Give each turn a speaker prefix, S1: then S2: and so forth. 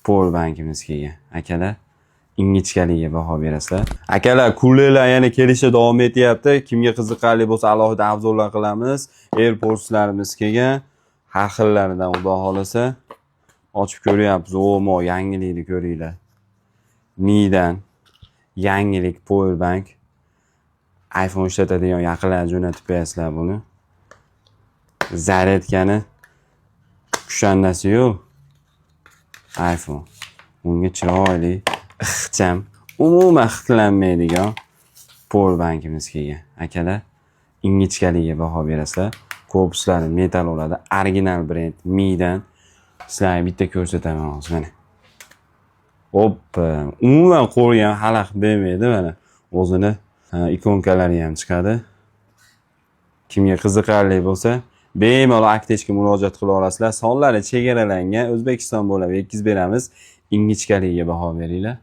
S1: powerbankimiz kelgan. Akalar, ingichkaligiga baho berasizlar. Akalar, kullar yana kelishda davom etyapti. Kimga qiziqarli bo'lsa, alohida obzorlar qilamiz. AirPods'larimiz kelgan. Har xillaridan xudo xolasa ochib ko'ryapmiz. O'mo, yangilikni ko'ringlar. Midan yangilik powerbank. iPhone ishlatadigan yaqinlarga jo'natib qo'yasizlar buni. Zaryadkani kushandasi-yu iPhone. Unga chiroyli, ixcham, umuman xiqlanmaydigan powerbankimiz kelgan. Akalar, ingichkaligiga baho berasizlar. Korpuslari metal bo'ladi. Original brend Midan. Sizlarga bitta ko'rsataman hozir mana. Hoppa, umuman qo'lga ham xalaqit bermaydi mana. O'zini ikonkalari ham chiqadi. Kimga qiziqarli bo'lsa, bemalol Aktechga murojaat qila olasizlar. Sonlari chegaralangan, O'zbekiston bo'ylab yetkazib beramiz. Ingichkaligiga baho beringlar.